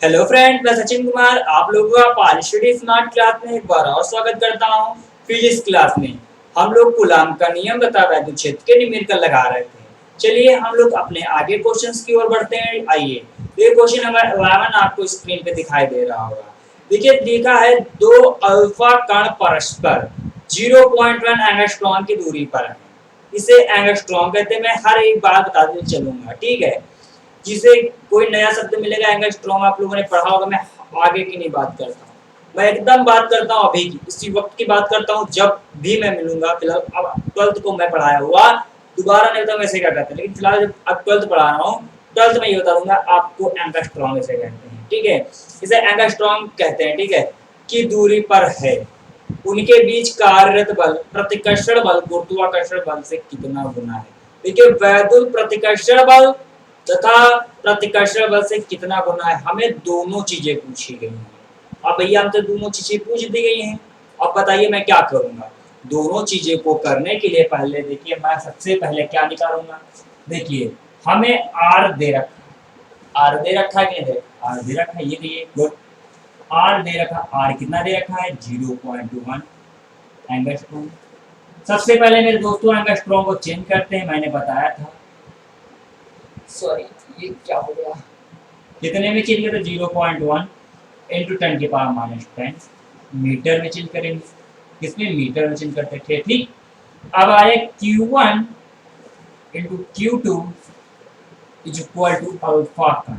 Hello friend, मैं सचिन कुमार आप लोगों का पालिस्टरी स्मार्ट क्लास में एक बार और स्वागत करता हूं। फिजिक्स क्लास में हम लोग कूलाम का नियम तथा वैद्युत क्षेत्र के न्यूमेरिकल लगा रहे थे। चलिए हम लोग अपने आगे क्वेश्चंस की ओर बढ़ते हैं। आइए, ये क्वेश्चन नंबर 11 आपको स्क्रीन पे दिखाई दे रहा होगा। देखिए, लिखा है दो अल्फा कण परस्पर 0.1 एंगस्ट्रॉम की दूरी पर है। इसे एंगस्ट्रॉम कहते हैं। मैं हर एक बात बताते चलूंगा, ठीक है। जिसे कोई नया शब्द मिलेगा एंगस्ट्रॉम आप लोगों ने पढ़ा होगा। मैं आगे की नहीं बात करता हूँ, मैं एकदम बात करता हूँ अभी की, इसी वक्त की बात करता हूँ जब भी मैं मिलूंगा। फिलहाल अब 12th को मैं पढ़ाया हुआ, दोबारा नहीं बताऊँ वैसे क्या कहते हैं, लेकिन फिलहाल जब अब 12th पढ़ा रहा हूँ, 12th में ये बता दूंगा आपको एंगस्ट्रॉम इसे कहते हैं, ठीक है। इसे एंगस्ट्रॉम कहते हैं, ठीक है, की दूरी पर है। उनके बीच कार्यरत बल प्रतिकर्षण बल गुरुत्वाकर्षण बल से कितना गुना है। देखिए, वैद्युत प्रतिकर्षण बल तथा प्रतिकर्षण बल से कितना गुना है, हमें दोनों चीजें पूछी गई हैं। अब भैया हमसे दोनों चीजें पूछ दी गई हैं, अब बताइए मैं क्या करूंगा। दोनों चीजें को करने के लिए पहले देखिए मैं सबसे पहले क्या निकालूंगा। देखिए, हमें आर दे रखा, आर दे रखा है कि नहीं, आर दे रखा है, ये देखिए गुड। आर दे रखा, आर कितना दे रखा है 0.1 एंगस्ट्रॉम। सबसे पहले मेरे दोस्तों एंगस्ट्रॉम को चेंज करते हैं, मैंने बताया था, सॉरी ये क्या हो गया, कितने में चेंज करें 0.1 इंटू 10 के पावर माइनस 10 मीटर में चेंज करेंगे। किसमें, मीटर में चेंज करते थे, ठीक। अब आए Q1 into Q2 is equal to alpha का,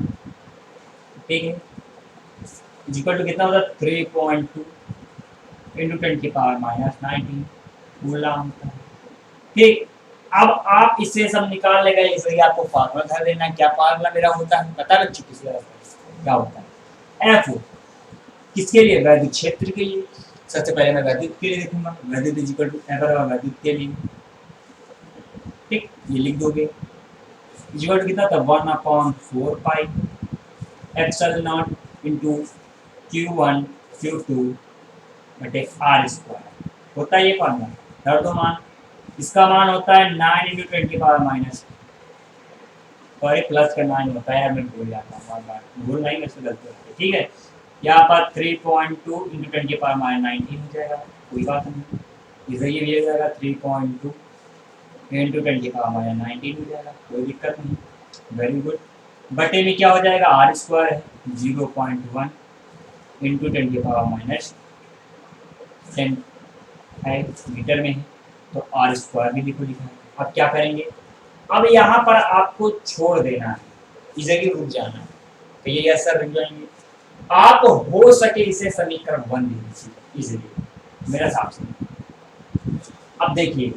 ठीक है, इज इक्वल टू कितना होता है 3.2 इंटू 10 की पावर माइनस 19 कूलम, ठीक। अब आप इससे सब निकाल लेगा, इसलिए आपको फार्मूला धर देना। क्या फार्मूला मेरा होता है पता है बच्चों, क्या होता है, एफ किसके लिए, वैद्युत क्षेत्र के लिए। सबसे पहले मैं वैद्युत के लिए लिखूंगा, वैद्युत इज इक्वल टू एफ वैद्युत के लिए, ठीक, ये लिख दोगे। इज इक्वल टू कितना था 1/4 pi epsilon not into Q1 Q2 बटे आर स्क्वायर, होता है ये फार्मूला। धर दो मान, इसका मान होता है 9 इंटू 10 की पावर माइनस, सॉरी प्लस का 9 होता है, मैं भूल जाता हूँ बार बार, भूल नहीं मेरे से गलती होती है, ठीक है। यहाँ पर 3.2 इंटू 10 की पावर माइनस 19 हो जाएगा, कोई बात नहीं, इसे ये भी हो जाएगा 3.2 इंटू 10 की पावर माइनस 19 हो जाएगा, कोई दिक्कत नहीं, वेरी गुड। बटे में क्या हो जाएगा, आर स्क्वायर है 0.1 इंटू 10 की पावर माइनस 10 है, मीटर में है, तो आर स्क्वायर भी लिखो लिखा है। अब क्या करेंगे, अब यहाँ पर आपको छोड़ देना है, इस जगह रुक जाना है, तो ये सर रुक जाएंगे। आप हो सके इसे समीकरण 1 दे दीजिए इजीली, मेरा हिसाब से। अब देखिए,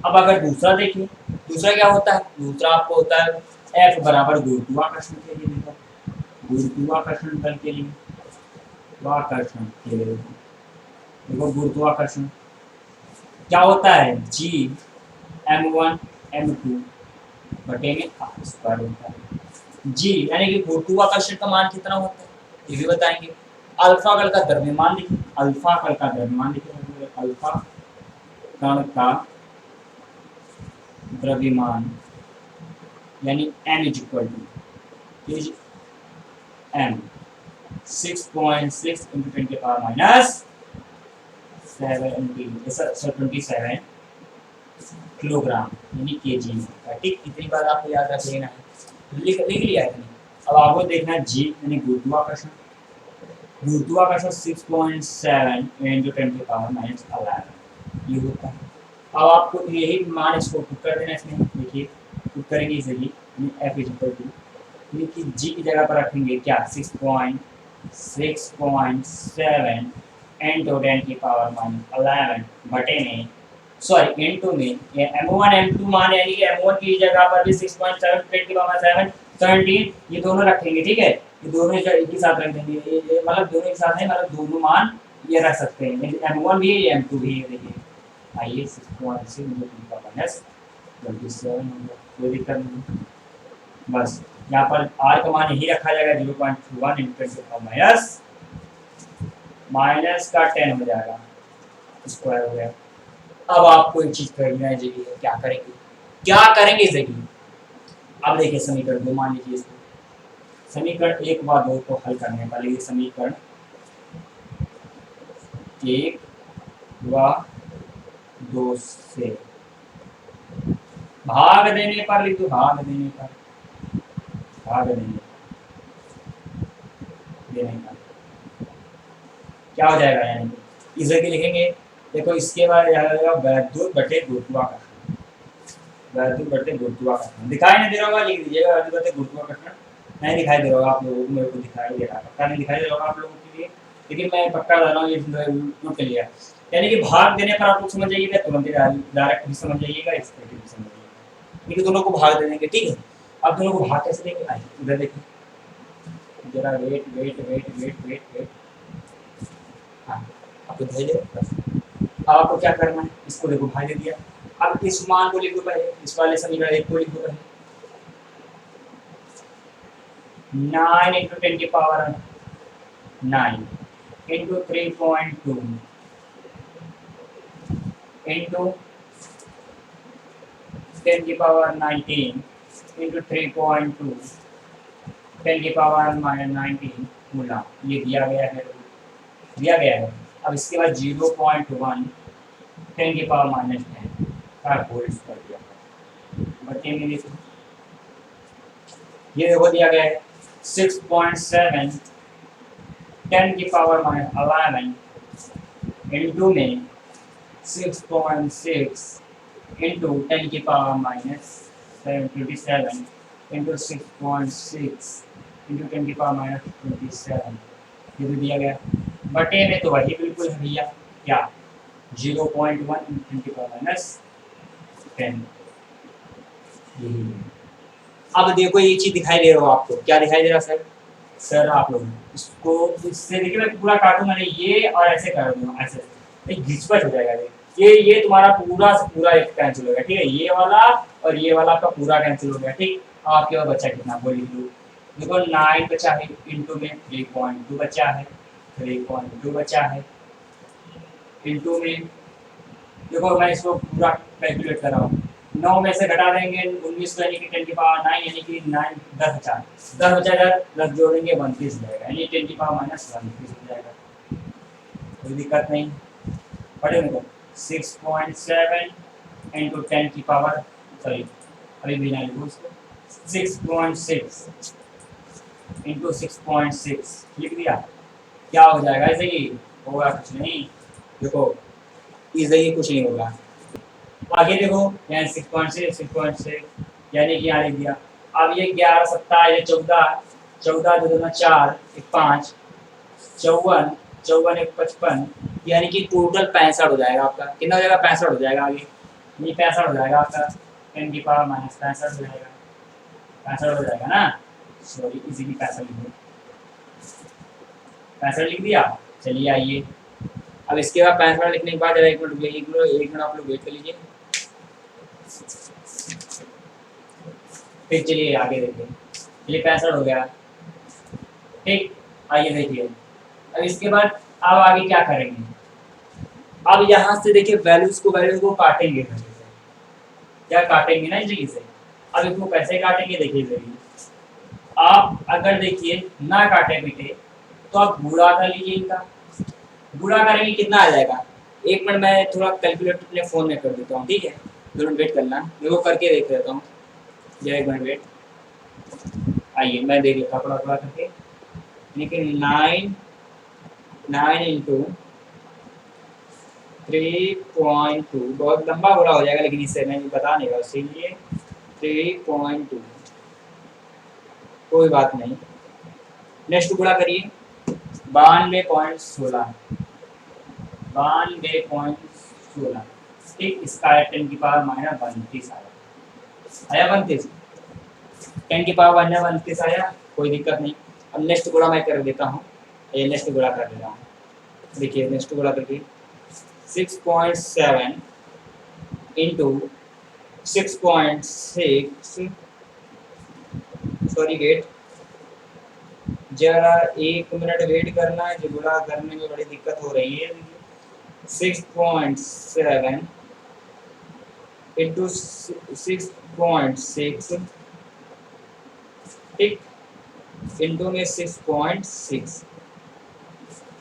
अब अगर दूसरा देखिए, दूसरा क्या होता है, दूसरा आपको होता है F बराबर गुरुत्वाकर्षण के लिए लिखा, गुरुत्वाकर्षण बल के लिए, गुरुत्वाकर्षण के लिए देखो, गुरुत्वाकर्षण क्या होता है G m1 m2 बटे में आर स्क्वायर होता है। जी यानी कि गुरुत्वाकर्षण का मान कितना होता है ये भी बताएंगे। अल्फा कण का द्रव्यमान लिखिए, अल्फा कण का द्रव्यमान लिखिए, अल्फा कण का द्रव्यमान यानी m is equal to m 6.6 into 10 के पावर माइनस 27 किलोग्राम यानी केजी में, ठीक। इतनी बार आपको याद रख लेना है, लिख लिया है। अब आपको देखना है जी यानी गुरुत्वाकर्षण, गुरुत्वाकर्षण 6.7 इंटू 10 की पावर माइनस 11 ये होता है। अब आपको यही मान इसको पुट कर देना, इसमें देखिए पुट करेंगे easily, F is equal to लेकिन जी की जगह पर रखेंगे क्या 6.7 इंटू 10 की पावर माइनस 11 बटे में, सॉरी इंटू में ये m1 m2 मान यानी कि m1 की जगह पर भी 6.7 10 की पावर 7 17 ये दोनों रखेंगे, ठीक है। ये दोनों एक ही साथ रख देंगे, ये मतलब दोनों एक साथ है, मतलब दोनों मान ये रख सकते हैं, m1 भी है m2 भी है। देखिए आइए 6.6 इंटू 10 की पावर माइनस 27 कोई दिक्कत नहीं, बस यहाँ पर r का मान यही रखा जाएगा 0.1 इंटू 10 की पावर माइनस माइनस का 10 हो जाएगा, स्क्वायर हो गया। अब आपको एक चीज करना है जगह, क्या करेंगे, क्या करेंगे जगह। अब देखिए समीकरण 2 मान लीजिए इसको, समीकरण 1 व 2 को हल करने पर ये समीकरण 1 व 2 से भाग देने पर लिख दो, भाग देने पर, भाग देने पर क्या हो जाएगा, यानी इसे की लिखेंगे। देखो इसके बाद जाएगा वैद्युत बटे गुरुत्वाकर्षण, वैद्युत बटे गुरुत्वाकर्षण दिखाई नहीं दे रहा होगा, लिख दीजिएगा वैद्युत बटे गुरुत्वाकर्षण। नहीं दिखाई दे रहा होगा आप लोगों को, मेरे को दिखाई दे रहा है, पक्का नहीं दिखाई दे रहा होगा आप लोगों के लिए, लेकिन मैं पक्का बता रहा हूँ ये नोट कर लिया। यानी कि भाग देने पर आप लोग समझ जाइएगा, तुरंत डायरेक्ट भी समझ जाइएगा, इस तरीके भी समझ जाइएगा, लेकिन दोनों को भाग दे देंगे, ठीक है। अब दोनों को भाग कैसे देंगे, आइए इधर देखिए जरा, wait wait wait wait wait wait, हाँ आपको दिखाई दे रहा है। अब आपको क्या करना है, इसको देखो भाई दे दिया। अब इस मान को लिख दो पहले, इस वाले समीकरण 1 को लिख दो पहले, 9 इंटू 10 की पावर 9 इंटू 3.2 इंटू 10 की पावर 19 इंटू 3.2 10 की पावर -19 गुना, ये दिया गया है, दिया गया है। अब इसके बाद 0.1 10 की पावर -10 का होल कर दिया, बटे में देखो ये देखो दिया गया है 6.7 10 की पावर -11 इंटू में 6.6 इंटू 10 की पावर -27 इंटू 6.6 इंटू 10 की पावर -27, ये भी दिया गया। बटे में तो वही बिल्कुल है भैया, क्या 0.1 इंटू 10 की पावर -10। अब देखो ये चीज दिखाई दे रहा हो आपको, क्या दिखाई दे रहा सर, सर आप लोग इसको इससे देखिए, मैं पूरा काटूंगा नहीं ये, और ऐसे कर दूंगा, ऐसे घिचपच हो जाएगा ये तुम्हारा पूरा से पूरा एक कैंसिल हो गया, ठीक है, ये वाला और ये वाला आपका पूरा कैंसिल हो गया, ठीक। आपके पास बचा कितना, वो लिख लो, देखो 9 बचा है, इंटू में 3.2 बचा है, 3.2 बचा है, इंटू में देखो मैं इसको पूरा कैलकुलेट कर रहा हूँ, 9 में से घटा देंगे 19 को, यानी कि 10 की पावर 9, यानी कि 9 10 बचा, 10 बचा, 10 जोड़ेंगे 29 हो जाएगा, यानी 10 की पावर -29 हो जाएगा, कोई दिक्कत नहीं। पढ़े देखो 6.7 इंटू 10 की पावर, सॉरी अभी भी नहीं लिखो इसको, 6.6 इंटू 6.6 लिख दिया, क्या हो जाएगा, ऐसे ही होगा, कुछ नहीं, देखो इसे ही कुछ नहीं होगा। आगे देखो यहाँ 6.6 यानी कि यहाँ लिख दिया। अब ये 11 7 ये 14 14 2 2 4 1 5 54 54 1 55, यानी कि टोटल 65 हो जाएगा आपका, कितना हो जाएगा, 65 हो जाएगा। आगे ये 65 हो जाएगा आपका, 10 की पावर -65 हो जाएगा, 65 हो जाएगा ना, सॉरी इजीली 65 लिख दो, 65 लिख दिया। चलिए आइए अब इसके बाद 65 लिखने के बाद जरा 1 मिनट, 1 मिनट आप लोग वेट कर लीजिए, फिर चलिए आगे देखिए। चलिए 65 हो गया, ठीक। आइए देखिए अब इसके बाद अब आगे क्या करेंगे, अब यहाँ से देखिए वैल्यूज को काटेंगे, क्या काटेंगे ना इसी से। अब इसको कैसे काटेंगे देखिए जरिए, आप अगर देखिए ना काटे बेटे तो आप गुणा कर लीजिए इनका, गुणा करेंगे कितना आ जाएगा, 1 मिनट मैं थोड़ा कैलकुलेटर अपने फ़ोन में कर देता हूँ, ठीक है, 2 मिनट वेट करना, मैं वो करके देख लेता हूँ, जरा 1 मिनट वेट। आइए मैं देख लेता हूँ थोड़ा थोड़ा करके, लेकिन 9 इंटू 3.2 बहुत लंबा गुणा हो जाएगा, लेकिन इससे मैं बता नहीं रहा, इसीलिए 3.2 कोई बात नहीं। नेक्स्ट गुणा करिए 92.16 ठीक, इसका 10 की पावर -32 आया 32, 10 की पावर -32 आया, कोई दिक्कत नहीं। अब नेक्स्ट गुणा मैं कर देता हूँ, ये नेक्स्ट गुणा कर देता हूँ, देखिए नेक्स्ट गुणा करके 6.7 इंटू 6.6, सॉरी वेट, जरा 1 मिनट वेट करना है, जो गुणा करने में बड़ी दिक्कत हो रही है। 6.7 इंटू 6.6, ठीक, इंटू में 6.6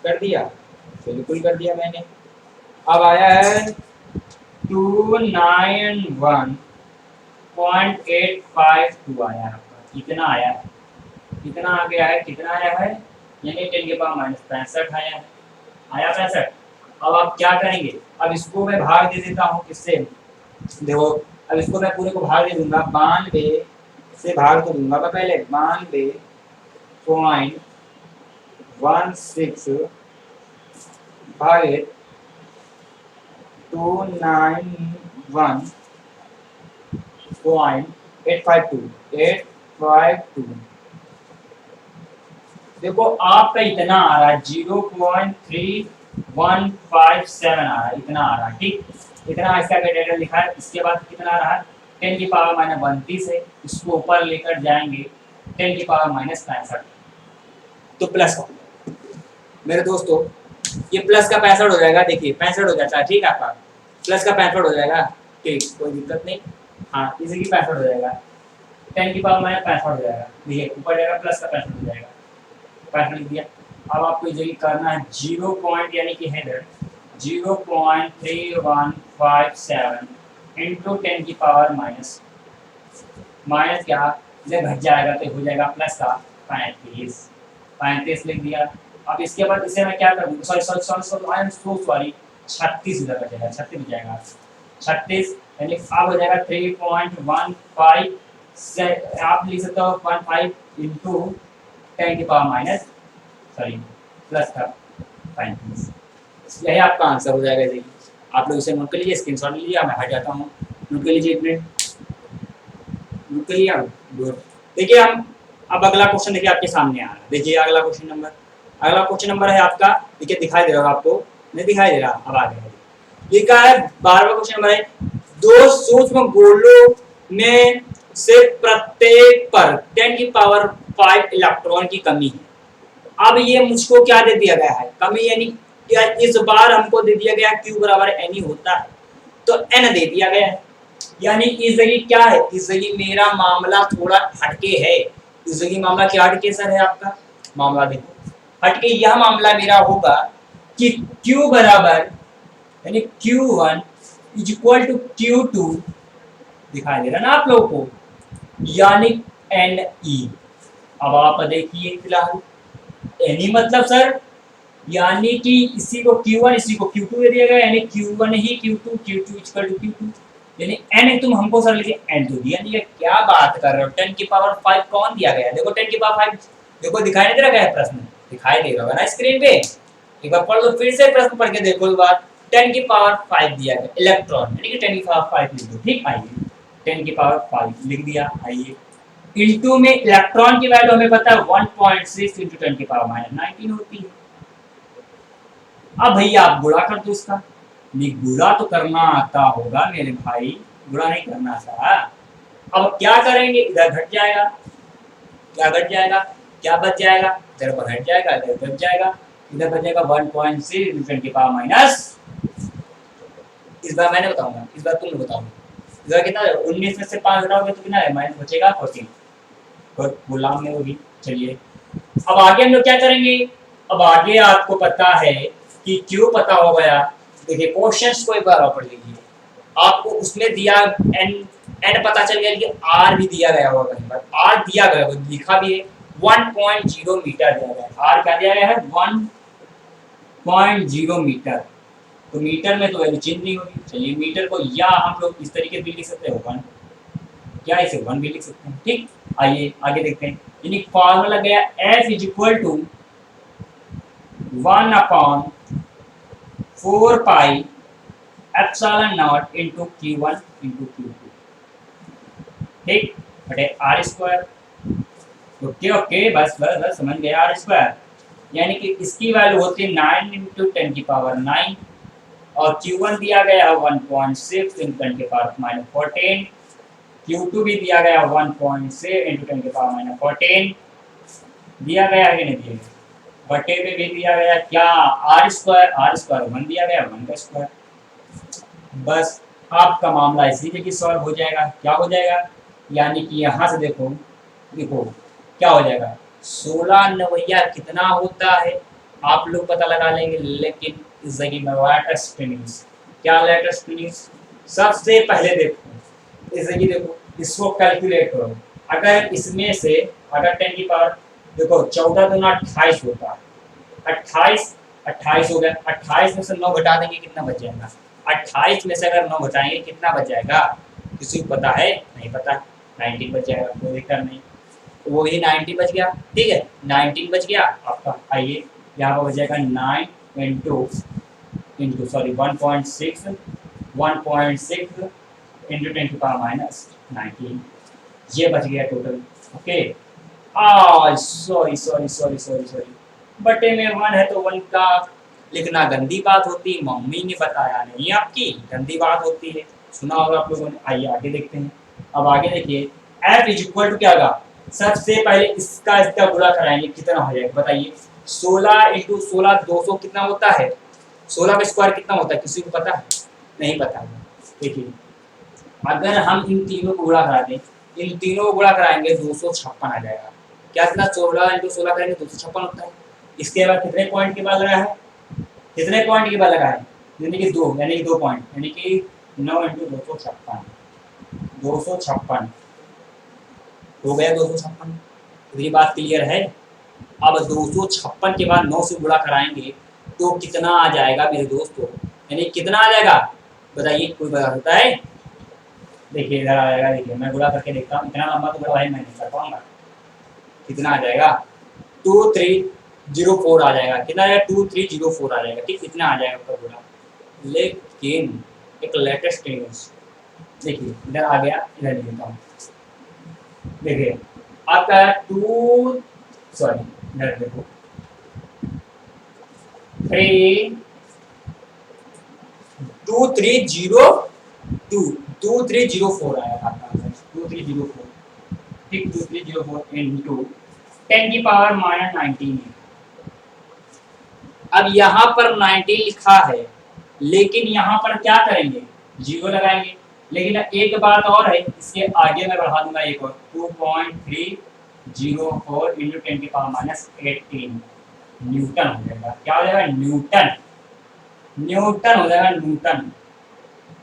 कर दिया, बिल्कुल कर दिया मैंने। अब आया है 291.852 आया आपका, कितना आया है, कितना आ गया है, कितना आया है, यानी 10⁻65 आया है, आया 65। अब आप क्या करेंगे, अब इसको मैं भाग दे देता हूँ किससे, देखो अब इसको मैं पूरे को भाग दे दूंगा, 92 से भाग तो दूंगा मैं पहले, 92.16 भागे 291.852 देखो आपका इतना आ रहा है, 0.3157 आ रहा है, इतना आ रहा है, ठीक, इतना इसका कैटेगरी लिखा है। इसके बाद कितना आ रहा है, 10⁻32 है, इसको ऊपर लेकर जाएंगे 10⁻65, तो प्लस हो मेरे दोस्तों, ये प्लस का 65 हो जाएगा, देखिए 65 हो जाता है, ठीक है, आपका प्लस का 65 हो जाएगा, ठीक, कोई दिक्कत नहीं, हाँ इसी की 65 हो जाएगा, 10⁻65 हो जाएगा, देखिए ऊपर जाएगा प्लस का 65 हो जाएगा, 65 लिख दिया। अब आपको ये करना है 0 पॉइंट यानी कि है 0.3157 इंटू 10⁻, माइनस क्या, जब घट जाएगा तो हो जाएगा प्लस का 35 लिख दिया। अब इसके बाद इसे मैं क्या करूँ, sorry sorry sorry sorry I am so sorry, 36 इधर बचेगा, 36 हो जाएगा, 36 यानी अब हो जाएगा 3.15 से आप लिख सकते हो 15 इंटू 10⁻, सॉरी प्लस का 35, यही आपका आंसर हो जाएगा। देखिए आप लोग इसे नोट कर लीजिए, स्क्रीनशॉट लीजिए, मैं हट जाता हूँ, नोट कर लीजिए, एक मिनट नोट कर लिया। देखिए हम अब अगला क्वेश्चन देखिए आपके सामने आ रहा है, देखिए अगला क्वेश्चन नंबर है आपका, देखिए दिखाई दे रहा होगा आपको, नहीं दिखाई दे रहा, अब आ गया, ये क्या है, 12वां क्वेश्चन नंबर है, दो सूक्ष्म गोलों में से प्रत्येक पर 10⁵ इलेक्ट्रॉन की कमी है। अब ये मुझको क्या दे दिया गया है, कमी, यानी क्या इस बार हमको दे दिया गया Q बराबर N होता है, तो N दे दिया गया है, यानी इस जगह क्या है, इस जगह मेरा मामला थोड़ा हटके है, इस जगह मामला क्या हटके सर है आपका मामला, देखो हटके यह मामला मेरा होगा कि Q बराबर यानी Q1 is equal to Q2, दिखाई दे रहा ना आप लोगों को, यानी Ne। अब आप देखिए फिलहाल Ne मतलब सर, यानी कि इसी को Q1 इसी को Q2 दे दिया गया, यानी Q1 he Q2 Q2 equal to Q2, यानी N तुम हमको सर लिखिए N तो दिया नहीं है, क्या बात कर रहे हो, 10⁵ कौन दिया गया है, देखो 10⁵ देखो दिखाई नहीं दे रहा है प्रश्न, दिखाई दे रहा होगा ना स्क्रीन पे, एक बार पढ़ लो, फिर से प्रश्न पढ़ के देखो एक बार, 10⁵ दिया गया इलेक्ट्रॉन, यानी कि 10⁵ लिख दो, ठीक, आइए 10⁵ लिख दिया, आइए इंटू में इलेक्ट्रॉन की वैल्यू हमें पता है 1.6 इंटू 10⁻19 होती है। अब भैया आप गुणा कर दो इसका, नहीं गुणा तो करना आता होगा मेरे भाई, गुणा नहीं करना आता, अब क्या करेंगे, इधर घट जाएगा, क्या घट जाएगा, क्या बच जाएगा, इधर पर घट जाएगा, इधर बच जाएगा, इधर बचेगा 1.6 इंटू 10⁻। इस बार मैंने बताऊंगा, इस बार तुम बताओगे, इस बार कितना 19 में से 5 घटाओगे तो कितना है, माइनस बचेगा 14, और गुलाम में होगी। चलिए अब आगे हम लोग क्या करेंगे, अब आगे आपको पता है कि क्यों पता हो गया, देखिए क्वेश्चंस को एक बार और पढ़ लीजिए, आपको उसमें दिया n पता चल गया, लेकिन r भी दिया गया होगा कहीं पर, r दिया गया होगा, लिखा भी है 1.0 मीटर दिया गया है, r क्या दिया गया है 1.0 मीटर, तो मीटर में तो वैल्यू चेंज नहीं होगी। चलिए मीटर को या हम लोग इस तरीके से लिख सकते हैं 1, क्या इसे 1 भी लिख सकते हैं, ठीक, आइए आगे देखते हैं, यानी फॉर्मूला गया F is equal to 1/4 pi epsilon naught into Q1 into Q2, ठीक, बटे आर स्क्वायर, ओके ओके बस बस बस समझ गए, आर स्क्वायर, यानी कि इसकी वैल्यू होती है 9 इंटू 10⁻9, और Q1 दिया गया है 1.6 इंटू 10⁻14, Q2 भी दिया गया 1.6 इंटू 10⁻14 दिया गया है कि नहीं दिया गया, बटे में भी दिया गया क्या, आर स्क्वायर 1 दिया गया, 1 का स्क्वायर, बस आपका मामला इसी जगह सॉल्व हो जाएगा, क्या हो जाएगा, यानी कि यहाँ से देखो देखो क्या हो जाएगा, 16 नवैया कितना होता है आप लोग पता लगा लेंगे, लेकिन इस जगह में लेटेस्ट न्यूज, क्या लेटेस्ट न्यूज, सबसे पहले देखो इस जगह, देखो इसको कैलकुलेट करो। अगर इसमें से अगर 10 की पावर, देखो 14 दूना 28 होता है, 28 28 हो गया, 28 में से 9 घटा देंगे कितना बच जाएगा, 28 में से अगर 9 घटाएंगे कितना बच जाएगा, किसी को पता है? नहीं पता, 19 बच जाएगा, कोई दिक्कत नहीं, वो ही 19 बच गया, ठीक है 19 बच गया आपका। आइए यहाँ पर बच जाएगा 9 इंटू सॉरी 1.6 इंटू 10 की पावर माइनस 19, ये बच गया total. Okay, sorry sorry sorry sorry sorry, बटे में 1 है तो 1 का लिखना गंदी बात होती है, मम्मी ने बताया नहीं, आपकी गंदी बात होती है, सुना होगा आप लोगों ने। आइए आगे देखते हैं। अब आगे देखिए, f इज इक्वल टू क्या होगा, सबसे पहले इसका गुणा कराएंगे, कितना हो जाएगा बताइए, 16 इंटू 16 200 कितना होता है, 16 का स्क्वायर कितना होता है, किसी को पता है? नहीं पता है। देखिए अगर हम इन तीनों को गुणा करा दें, इन तीनों को गुणा कराएंगे 256 आ जाएगा। क्या इतना 16 इंटू 16 करेंगे 256 होता है। इसके बाद कितने पॉइंट के बाद लगा है, कितने पॉइंट के बाद लगा है, यानी कि 2, यानी कि 2 पॉइंट, यानी कि 9 इंटू 256, 256 हो गया 256। ये बात क्लियर है। अब 256 के बाद 9 से गुणा कराएंगे तो कितना आ जाएगा मेरे दोस्तों, यानी कितना आ जाएगा बताइए, कोई बता सकता है? देखिए इधर आ जाएगा, देखिए मैं गुणा करके देखता हूँ, इतना लंबा तो बड़ा भाई मैं नहीं कर पाऊंगा। कितना आ जाएगा, 2304 आ जाएगा, कितना आ जाएगा 2304 आ जाएगा, ठीक इतना आ जाएगा आपका गुणा। लेकिन एक लेटेस्ट न्यूज, देखिए इधर आ गया, इधर लिखता हूँ, देखिए आपका 2 सॉरी इधर देखो 2304 आया आपका आंसर, 2304, ठीक 2304 इंटू 10 की पावर माइनस 19। अब यहाँ पर 19 लिखा है, लेकिन यहाँ पर क्या करेंगे, 0 लगाएंगे। लेकिन एक बात और है, इसके आगे मैं बढ़ा दूंगा एक और, 2.304 इंटू 10 की पावर माइनस 18 न्यूटन हो जाएगा। क्या हो जाएगा, न्यूटन, न्यूटन हो जाएगा, न्यूटन।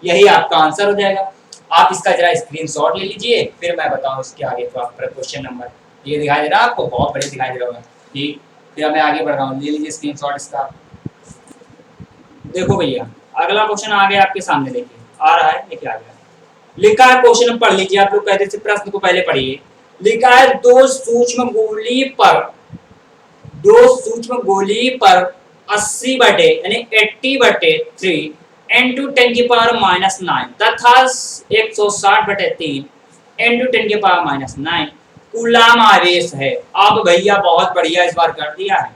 यही आपका आंसर हो जाएगा। आप इसका जरा स्क्रीनशॉट ले लीजिए, फिर मैं बताऊं इसके आगे का क्वेश्चन नंबर। ये दिखाई दे रहा है आपको, बहुत बड़े दिखाई दे रहा होगा, ठीक। फिर मैं आगे बढ़ रहा हूँ, ले लीजिए स्क्रीनशॉट इसका। देखो भैया अगला क्वेश्चन आ गया आपके सामने, देखिए आ रहा है, देखिए आ गया, लिखा है क्वेश्चन पढ़ लीजिए आप लोग, कहते थे प्रश्न को पहले पढ़िए। लिखा है दो सूक्ष्म गोली पर 80 बटे यानी 80/3 इंटू 10 की पावर माइनस 9 तथा 160/3 इंटू 10 की पावर माइनस 9 कूलाम आवेश है। अब भैया बहुत बढ़िया इस बार कर दिया है,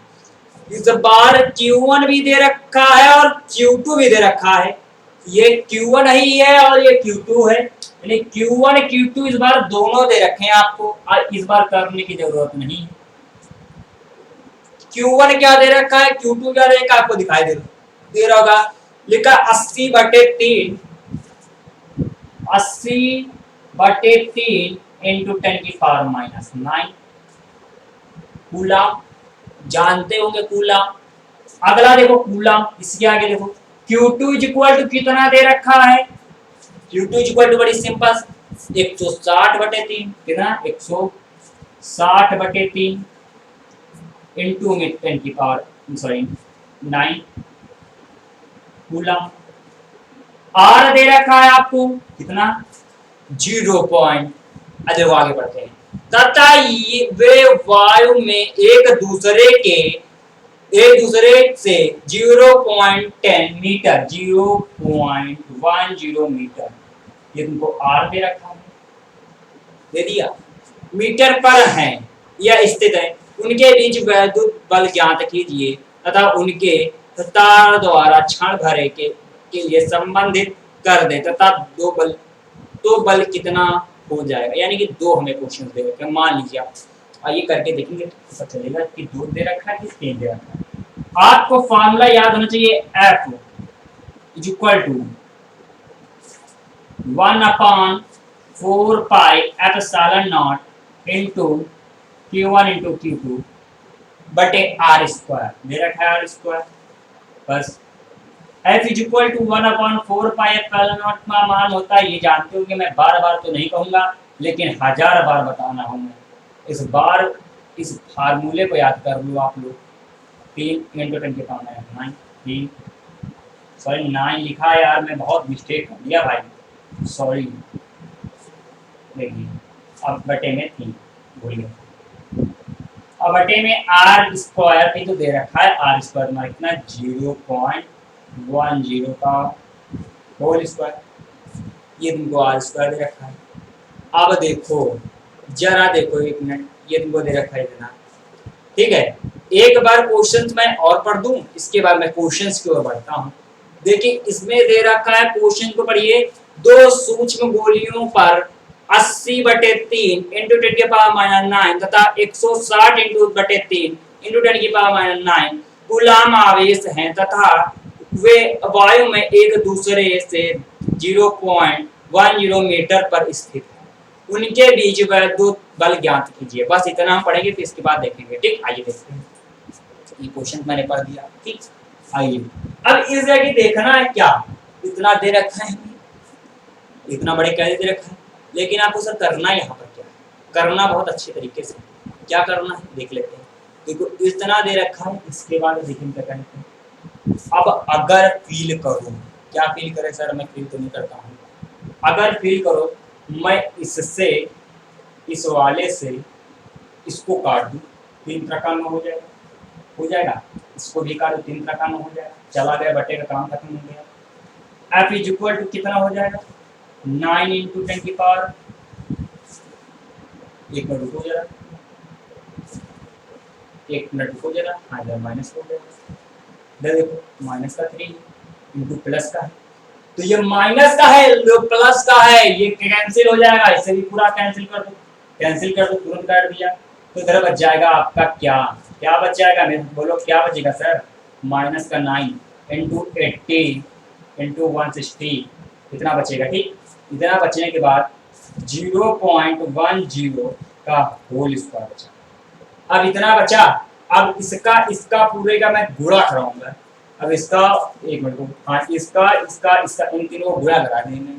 इस बार Q1 भी दे रखा है और Q2 भी दे रखा है। ये Q1 ही है और ये Q2 है, यानी Q1 Q2 इस बार दोनों दे रखे हैं आपको, इस बार करने की जरूरत नहीं है। Q1 क्या दे रखा है, Q2 क्या दे रखा है, आपको दिखाई दे रहा होगा, लिखा 80/3 इंटू 10 की पावर माइनस 9 कूलाम, जानते होंगे कूलाम। अगला देखो कूलाम, इसके आगे देखो Q2 इज इक्वल टू कितना दे रखा है, Q2 इज इक्वल टू बड़ी सिंपल 160/3, कितना 160/3 इंटू में 10 की पावर सॉरी 9 कूलम। आर दे रखा है आपको कितना 0 पॉइंट, देखो आगे बढ़ते हैं, तथा वे वायु में एक दूसरे से 0.10 मीटर 0.10 मीटर, ये तुमको आर दे रखा है, दे दिया, मीटर पर हैं या स्थित है, उनके बीच वैद्युत बल ज्ञात कीजिए तथा उनके तार द्वारा क्षण भरे के लिए संबंधित कर दे तथा दो बल कितना हो जाएगा, यानी कि 2 हमें क्वेश्चन दे रखे हैं। मान लीजिए आप आइए करके देखेंगे तो पता चलेगा कि 2 दे रखा है कि 3 दे रखा है। आपको फॉर्मूला याद होना चाहिए, F is equal to 1/4 pi epsilon naught into Q1 into Q2 बटे आर स्क्वायर, दे रखा है आर स्क्वायर। बस F is equal to 1/4 pi epsilon naught का मान होता है, ये जानते हो कि मैं बार बार तो नहीं कहूँगा, लेकिन हजार बार बताना हूँ मैं। इस बार इस फार्मूले को याद कर लो आप लोग। 3 × 10⁹ 9, 3 सॉरी 9 लिखा है यार, मैं बहुत मिस्टेक कर दिया भाई, सॉरी। देखिए अब बटे में 3 भूल गया, अब बटे में आर स्क्वायर भी तो दे रखा है, आर स्क्वायर तुम्हारा कितना 0.10 का होल स्क्वायर, ये तुमको आर स्क्वायर दे रखा है। अब देखो जरा देखो एक मिनट, ये तुमको दे रखा है इतना, ठीक है। एक बार क्वेश्चन मैं और पढ़ दूं, इसके बाद मैं क्वेश्चंस की ओर बढ़ता हूँ। देखिए इसमें दे रखा है, क्वेश्चन को पढ़िए, दो सूक्ष्म गोलियों पर 80/3 इंटू 10⁻⁹ तथा 160 इंटू बटे 3 इंटू 10⁻⁹ कूलाम आवेश हैं तथा वे वायु में एक दूसरे से 0.10 मीटर पर स्थित है, उनके बीच वैद्युत बल ज्ञात कीजिए। बस इतना हम पढ़ेंगे, फिर इसके बाद देखेंगे, ठीक। आइए देखते हैं, ये क्वेश्चन मैंने पढ़ दिया, ठीक। आइए अब इस जगह देखना है क्या, इतना दे रखा है, इतना बड़े कैसे दे रखा है, लेकिन आपको सर करना यहाँ पर क्या है, करना बहुत अच्छे तरीके से क्या करना है देख लेते हैं। देखो इतना दे रखा है, इसके बाद देखिए क्या कहते हैं। अब अगर फील करो, क्या फील करे सर, मैं फील तो नहीं करता हूँ, अगर फील करो मैं इससे इस वाले से इसको काट दूँ, 3 प्रकार में हो जाएगा, हो जाएगा। इसको भी काटो, 3 प्रकार में हो जाएगा, चला गया बटे का काम खत्म हो गया। एफ इज इक्वल टू कितना हो जाएगा 9 इंटू 10 की पावर, एक मिनट रुको जरा, एक मिनट रुको जरा, हाँ इधर माइनस हो गया, इधर देखो माइनस का 3 इंटू प्लस का है, तो ये माइनस का है, जो प्लस का है ये कैंसिल हो जाएगा, इसे भी पूरा कैंसिल कर दो, कैंसिल कर दो, तुरंत काट दिया, तो इधर बच जाएगा आपका क्या, क्या बच जाएगा, मेरे बोलो क्या बचेगा सर, माइनस का 9 इंटू 80 इंटू 160 इतना बचेगा, ठीक। इतना बचने के बाद 0.10 का होल स्क्वायर बचा। अब इतना बचा, अब इसका पूरे का मैं गुणा कराऊंगा, अब इसका एक मिनट को, हाँ इसका इसका इसका इन तीनों को गुणा करा देंगे,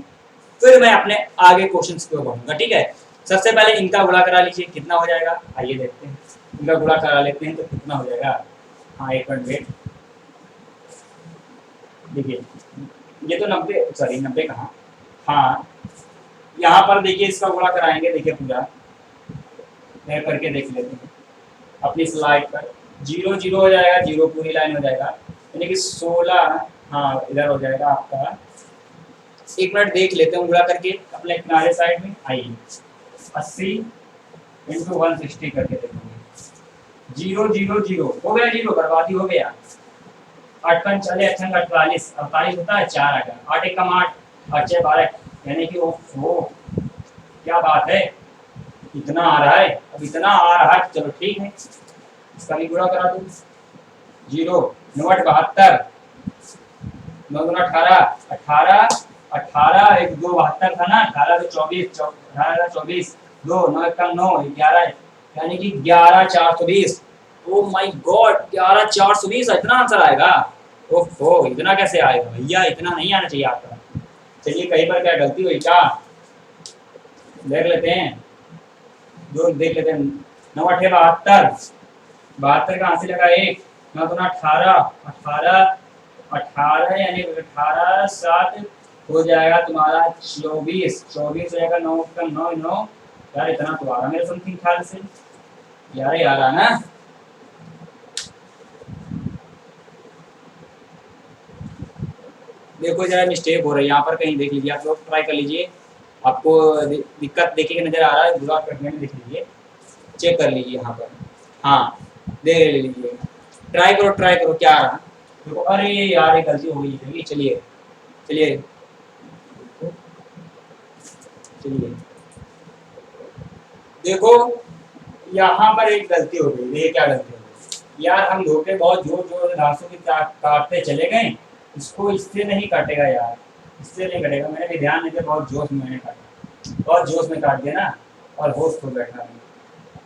फिर मैं अपने आगे क्वेश्चंस को बढ़ूंगा, ठीक है। सबसे पहले इनका गुणा करा लीजिए, कितना हो जाएगा, आइए देखते हैं, इनका गुणा करा लेते हैं तो कितना हो जाएगा। हाँ एक मिनट वेट, देखिए ये तो 90, सॉरी 90 कहाँ, हाँ यहाँ पर देखिए इसका गुणा कराएंगे, देखिए पूरा मैं करके देख लेते हैं अपनी स्लाइड पर, 0 0 हो जाएगा, 0 पूरी लाइन हो जाएगा, यानी कि 16, हाँ इधर हो जाएगा आपका, एक मिनट देख लेते हैं गुणा करके अपने किनारे साइड में, आइए 80 इंटू 160 करके देखेंगे, 0 0 0 हो गया, 0 बर्बादी हो गया, 8 5 चले 48 48 होता है, 4 आ गया, 8 1 कम 8 8 6 12, यानी कि वो क्या बात है, इतना आ रहा है, अब इतना आ रहा है, चलो ठीक है, इसका भी गुणा करा दो, 0 9 8 72 9 2 18 18 18 1 2 72 था ना, 18 2 24 18 24 2 9 1 9 11, यानी कि 11 420, ओ माय गॉड 11 420 इतना आंसर आएगा, ओहो इतना कैसे आएगा भैया, इतना नहीं आना चाहिए आपका। चलिए कहीं पर क्या गलती हुई क्या, देख लेते हैं, जो देख लेते हैं, 9 8 72 72 कहाँ से लगा, 1 9 2 18 18 18 यानी 18 7 हो जाएगा तुम्हारा 24 24 रहेगा, 9 का 9 9, यार इतना तो आ रहा मेरे समथिंग ख्याल से, यार आ रहा ना, देखो जरा मिस्टेक हो रही है यहाँ पर, कहीं देख लीजिए आप लोग, ट्राई कर लीजिए, आपको दिक्कत देखिए नजर आ रहा है, गुणा करने में देख लीजिए, चेक कर लीजिए यहाँ पर, हाँ देख लीजिए, ट्राई करो क्या आ रहा, देखो अरे यार ये गलती हो गई, चलिए चलिए चलिए देखो यहाँ पर एक गलती हो गई, देखिए क्या गलती हो गई यार, हम धोखे बहुत जोर जोर से घासों की काटते चले गए, इसको इससे नहीं काटेगा यार, इससे नहीं कटेगा, मैंने भी ध्यान नहीं दिया, बहुत जोश में मैंने काटा, बहुत जोश में काट दिया ना, और होश खो बैठा नहीं,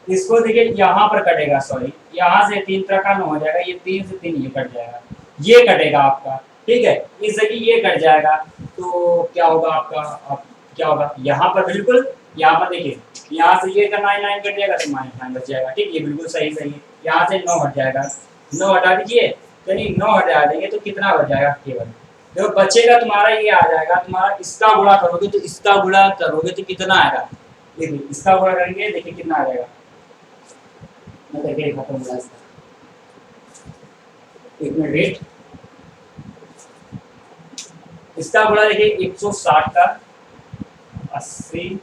इसको देखिए यहाँ पर कटेगा, सॉरी यहाँ से 3 तरह का 9 हो जाएगा, ये 3 से 3 ये कट जाएगा, ये कटेगा आपका, ठीक है, इस जगह ये कट जाएगा, तो क्या होगा आपका, आप क्या होगा यहाँ पर बिल्कुल, यहाँ पर देखिए यहाँ से ये का 9 कट जाएगा तो -9 बच जाएगा, ठीक, ये बिल्कुल सही सही है। यहाँ से 9 हट जाएगा, 9 हटा दीजिए, यानी 9 हटा देंगे तो कितना बच जाएगा केवल, देखो बचेगा तुम्हारा ये आ जाएगा, तुम्हारा इसका गुणा करोगे तो इसका गुणा करोगे तो कितना आएगा, देखिए इसका गुणा करेंगे, देखिए कितना आ जाएगा, मैं करके दिखाता हूँ बड़ा इसका, एक मिनट वेट, इसका गुणा देखिए 160 का 80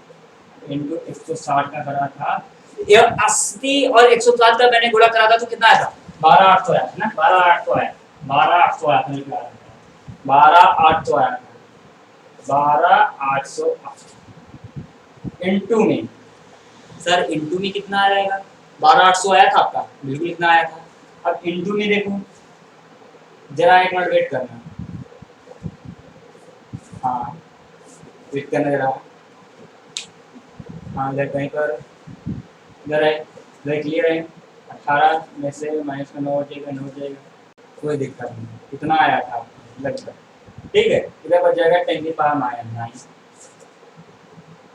इंटू 160 का करा था, ये 80 और 160 का मैंने गुणा करा था तो कितना आया था, 12,800 आया था ना, 12,800 आया, 12,800 आया था, 12,800 आया था, 12,800 इंटू में, सर इंटू में कितना आ जाएगा, 12,800 आया था आपका, बिल्कुल इतना आया था, अब इंटू में देखो, जरा एक मिनट वेट करना, हाँ वेट करना जरा, हाँ इधर कहीं पर, इधर है, इधर क्लियर है, 18 में से माइनस का 9 हो जाएगा, 9 हो जाएगा, कोई दिक्कत नहीं, इतना आया था आपको लगभग, ठीक है, इधर बच जाएगा 10 की पावर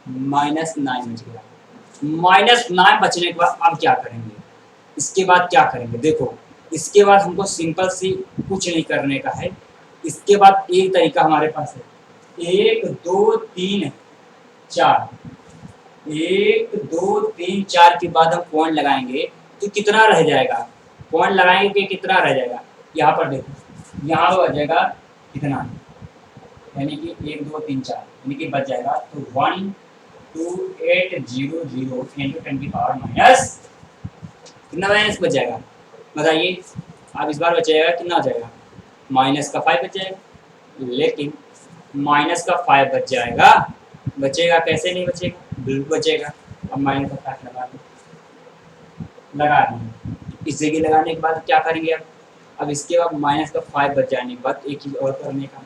-9 बच गया, -9 बचने के बाद अब क्या करेंगे, इसके बाद क्या करेंगे, देखो इसके बाद हमको सिंपल सी कुछ नहीं करने का है, इसके बाद एक तरीका हमारे पास है, 1 2 3 4, 1 2 3 4 के बाद हम पॉइंट लगाएंगे तो कितना रह जाएगा, पॉइंट लगाएंगे कि कितना रह जाएगा, यहाँ पर देखो यहाँ पर बच जाएगा कितना, यानी कि 1 2 3 4 यानी कि बच जाएगा तो 12800 इंटू 10 की पावर माइनस, कितना माइनस बच जाएगा बताइए, अब इस बार बचेगा कितना बचेगा, माइनस का 5 बच जाएगा, लेकिन माइनस का 5 बच जाएगा, बचेगा कैसे नहीं बचेगा, बिल्कुल बचेगा, अब माइनस का 5 लगा दो, लगा दिए, इस जगह लगाने के बाद क्या करेंगे अब इसके बाद माइनस का 5 बच जाने के बाद एक चीज़ और करने का,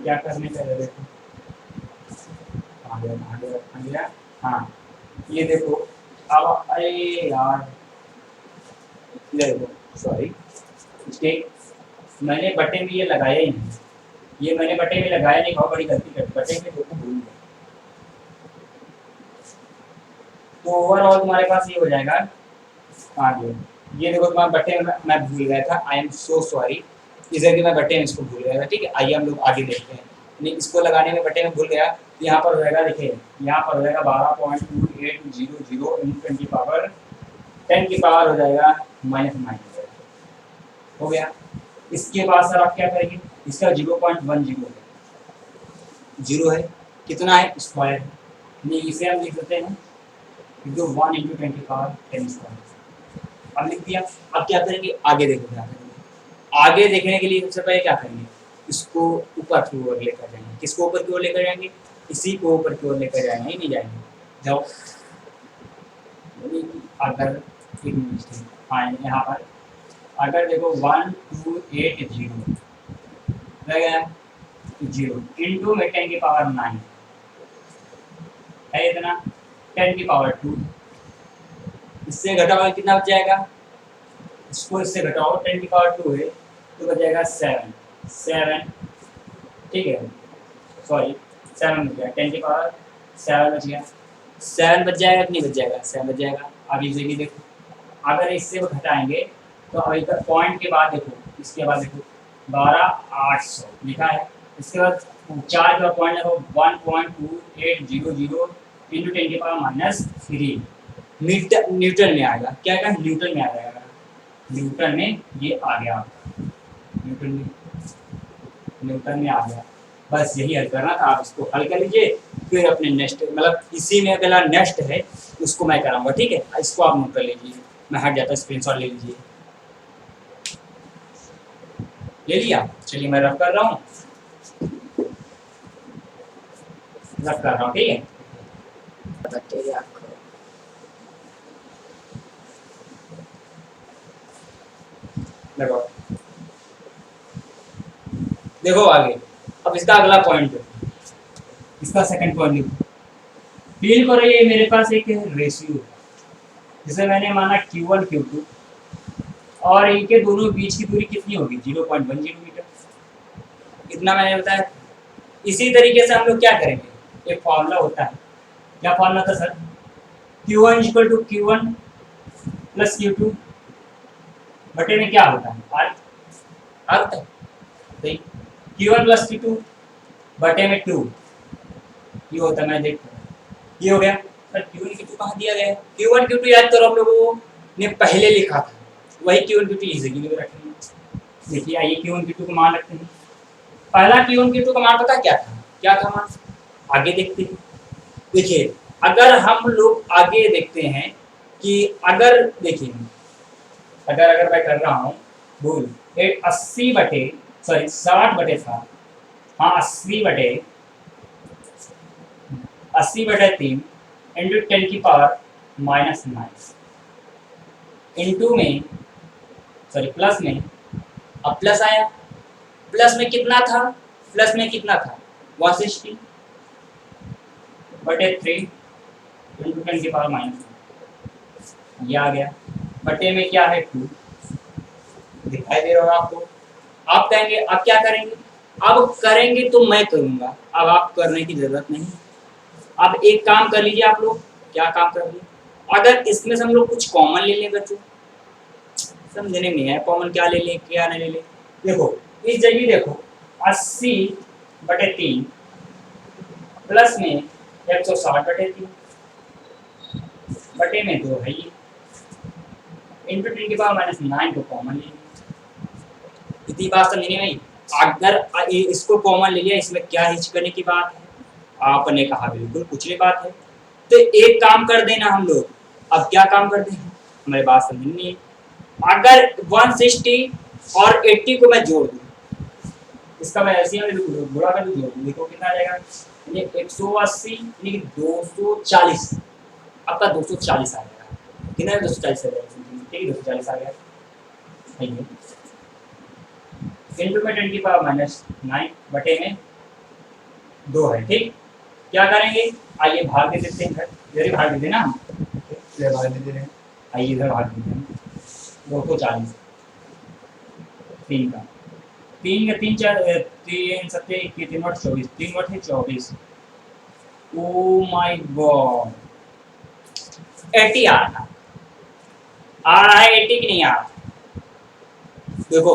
क्या करने का है देखो, आगे रखा गया, हाँ ये देखो, अब अरे यार देखो सॉरी, मैंने बटे में ये लगाया ही नहीं, ये मैंने बटे में लगाया नहीं, बहुत बड़ी गलती कर, बटे में देखो भूल गया, तो ओवरऑल तुम्हारे पास ये हो जाएगा, आगे ये देखो तुम्हारे बटे में मैं भूल गया था, आई एम सो सॉरी, इस जगह मैं बटे में इसको भूल गया था, ठीक है, आइए हम लोग आगे देखते हैं, नहीं इसको लगाने में बटे में भूल गया, यहाँ पर हो जाएगा, देखिए यहाँ पर हो जाएगा 12.2800 इंटू 10 की पावर 10 की पावर हो जाएगा -9 हो गया, इसके बाद सर आप क्या करेंगे, इसका 0.10 जीरो है, कितना है स्क्वायर, नहीं इसे हम लिख देते हैं जो 1 इंटू 10 की पावर 10 स्क्वायर, अब लिख दिया, अब क्या करेंगे आगे देखो क्या करेंगे, आगे देखने के लिए सबसे पहले क्या करेंगे, इसको ऊपर की ओर लेकर जाएंगे, किसको ऊपर की ओर लेकर जाएंगे, इसी को ऊपर की ओर लेकर जाएंगे, नहीं जाएंगे, जाओ, अगर एक मिनट, हाँ यहाँ पर अगर देखो 1280 रह गया, 0 इंटू में 10 की पावर 9 है इतना, 10 की पावर 2, इससे घटाओ कितना बच जाएगा, इसको इससे घटाओ 10 की पावर 2 है तो बच जाएगा 7, ठीक है, सॉरी 7 बच गया, 10 की पावर 7 बच गया, 7 बच जाएगा कि नहीं बच जाएगा, 7 बच जाएगा, अब इस जगह देखो, अगर इससे घटाएंगे तो अभी तक पॉइंट के बाद देखो, इसके बाद देखो 12,800 लिखा है, इसके बाद 4 का पॉइंट देखो 1.2800 इंटू 10 की पावर -3 न्यूटन में आएगा, क्या आएगा न्यूटन में आ जाएगा, न्यूटन में ये आ गया आपका, न्यूटन में आ गया, बस यही हल करना था, आप इसको हल कर लीजिए, फिर अपने नेक्स्ट मतलब इसी में अगला नेक्स्ट है उसको मैं कराऊंगा, ठीक है, इसको आप नोट कर लीजिए, मैं हट जाता, स्क्रीनशॉट ले लीजिए, ले लिया, चलिए मैं रफ कर रहा हूँ, ठीक है, लगाओ, देखो आगे, अब इसका अगला पॉइंट, इसका सेकंड पॉइंट फील करो, ये मेरे पास एक रेशियो जिसे मैंने माना Q1 Q2 और इनके दोनों बीच की दूरी कितनी होगी 0.10 मीटर, इतना मैंने बताया। इसी तरीके से हम लोग क्या करेंगे, एक फॉर्मूला होता है, क्या फॉर्मूला था sir, Q1 equal to Q1 plus Q2 बटे में क्या होता है अर्थ Q1 प्लस Q2 बटे में 2 ये होता है। मैं देखता हूँ ये हो गया सर। Q1 Q2 कहाँ दिया गया है, Q1 Q2 याद करो हम लोगों ने पहले लिखा था, वही Q1 Q2 इस जगह पे रखेंगे। देखिए आइए Q1 Q2 को मान रखते हैं। पहला Q1 Q2 का मान पता क्या था मान, आगे देखते हैं। देखिए अगर हम लोग आगे देखते हैं कि अगर देखिए अगर मैं कर रहा हूँ भूल 80 बटे 60 बटे था, हाँ 80/3 इंटू 10 की पावर -9 इंटू में प्लस में, अब प्लस आया, प्लस में कितना था 160 बटे 3 इंटू 10 की पावर -9 ये आ गया, बटे में क्या है 2 दिखाई दे रहा होगा आपको। आप कहेंगे अब क्या करेंगे, अब करेंगे तो मैं करूंगा, अब आप करने की जरूरत नहीं। अब एक काम कर लीजिए आप लोग, क्या काम कर लीजिए, अगर इसमें से हम लोग कुछ कॉमन ले लें बच्चों, समझने में है कॉमन क्या ले लें क्या नहीं ले लें। देखो इस जगह देखो 80/3 प्लस में 160/3 बटे में 2 है ये इंटू 10 की पावर -9 को कॉमन ले लिया। इतनी बात समझने में, अगर इसको कॉमन ले लिया इसमें क्या हिचकने की बात है, आपने कहा बिल्कुल कुछ नहीं बात है। तो एक काम कर देना हम लोग, अब क्या काम कर देना हमारी बात समझनी है। अगर 160 और 80 को मैं जोड़ दूं, इसका मैं ऐसे ही बुरा कर दूं, देखो कितना आ जाएगा, ये 180 यानी कि 240, आपका 240 आ जाएगा, कितना है 240 आ जाएगा, ठीक है 240 आ गया। इंटू में 10 की पावर -9 बटे में 2 है, ठीक। क्या करेंगे, आइए भाग दे देते हैं, इधर भाग दे देना, इधर भाग दे दे रहे हैं, आइए इधर भाग दे दें 240 3 का 3 3 4 3 7 21 3 24 3 है 24। ओ माय गॉड 80 आ रहा है 80 की नहीं आ रहा, देखो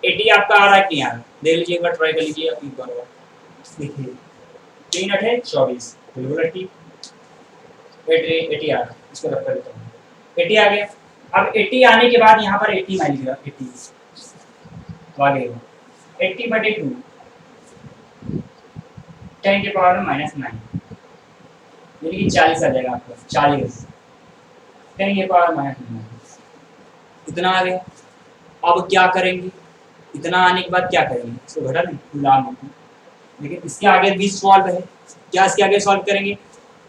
80 आपका आ रहा है कि नहीं आ रहा, देख लीजिए एक बार ट्राई कर लीजिए आप एक बार। देखिए 3 8 है 24 बिल्कुल 80 आ रहा है, इसको रख कर देता हूँ 80 आ गया। अब 80 आने के बाद यहाँ पर 80 मान लीजिएगा 80 तो आ गया 80/2 10 के पावर में -9 यानी कि 40 आ जाएगा आपका, 40 10 के पावर -9 इतना आ गया। अब क्या करेंगे, इतना आने के बाद क्या करेंगे, इसको घटा दें गुलाम, लेकिन इसके आगे भी सॉल्व है, क्या इसके आगे सॉल्व करेंगे।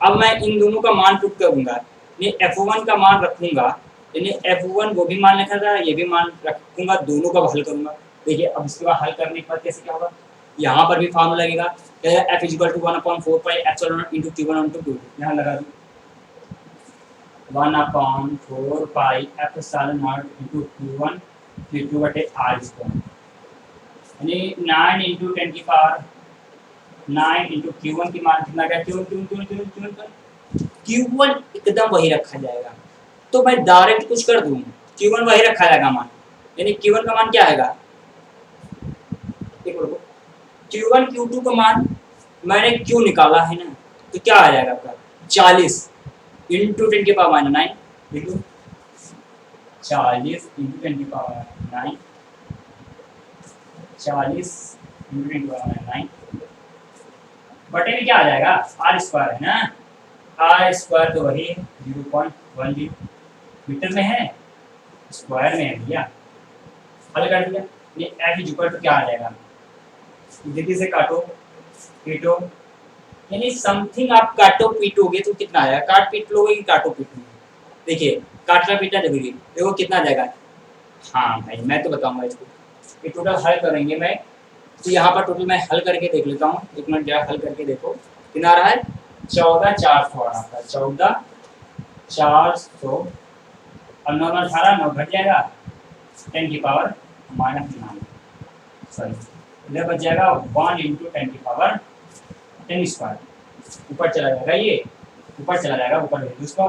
अब मैं इन दोनों का मान पुट करूंगा, ये f1 का मान रखूंगा, यानी f1 वो भी मान रखा था, ये भी मान रखूंगा, दोनों का हल करूंगा। देखिए अब इसके बाद हल करने के बाद कैसे क्या होगा, यहाँ पर भी फार्मूला लगेगा, f = 1/4 pi epsilon into Q1/2 यहाँ लगा दूँ 1/4 pi epsilon into Q1 Q2 बटे r², यानी 9 इंटू 10 की पावर 9 इंटू Q1 की मान कितना गया, Q1 एकदम वही रखा जाएगा, तो मैं डायरेक्ट कुछ कर दूँ Q1 वही रखा जाएगा मान, यानी Q1 का मान क्या आएगा, Q1 Q2 का मान मैंने Q निकाला है ना, तो क्या आ जाएगा आपका 40 इंटू 10 की पावर -9, देखो 40 इंटू 10 की पावर 9, 40 इंटू 10 की पावर 9 बटे में क्या आ जाएगा r² है ना, r² तो वही 0.10 मीटर में है, स्क्वायर में है भैया, हल कर दिया। ये f तो क्या आ जाएगा, जल्दी से काटो पीटो, यानी समथिंग आप काटो पीटोगे तो कितना आएगा, काट पीट लोगे कि काटो पीटोगे, देखिए काटना पीटना जरूरी, देखो कितना आ जाएगा। हाँ भाई मैं तो बताऊंगा इसको, ये टोटल हल करेंगे मैं, तो यहाँ पर टोटल मैं हल करके देख लेता हूँ, एक मिनट क्या हल करके देखो कितना आ रहा है, 14,400 आ रहा था, 14,400 अब 9 9 18, 9 घट जाएगा 10 की पावर -9, सॉरी इधर बच जाएगा 1 × 10 की पावर 10 स्क्वायर, ऊपर चला जाएगा, ये ऊपर चला जाएगा, ऊपर भेज दो उसको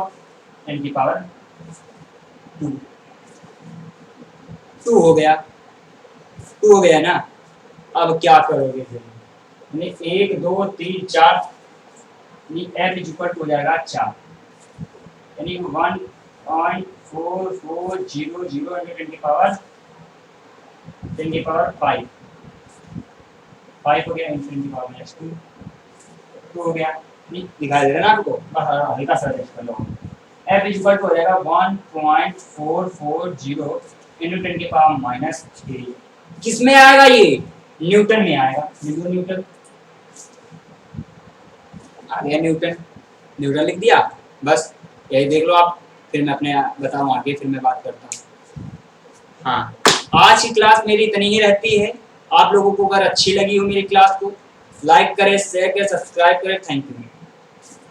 10 की पावर 2 हो गया, 2 हो गया ना। अब क्या करोगे फिर, यानी 1 2 3 4, यानी f इक्वल टू हो जाएगा 4, यानी 1.4400 × 10 की पावर 5 हो गया, × 10 की पावर -2 हो गया, दिखाई दे रहा है ना आपको, हल्का सा टेस्ट कर लो। f इक्वल टू हो जाएगा 1.440 × 10 की पावर -3, किस में आएगा ये, न्यूटन में आएगा, न्यूटन आ गया, न्यूटन लिख दिया, बस यही देख लो आप, फिर मैं अपने बताऊँ आगे, फिर मैं बात करता हूँ। हाँ, आज की क्लास मेरी इतनी ही रहती है। आप लोगों को अगर अच्छी लगी हो मेरी क्लास को लाइक करें, शेयर करें, सब्सक्राइब करें। Thank you.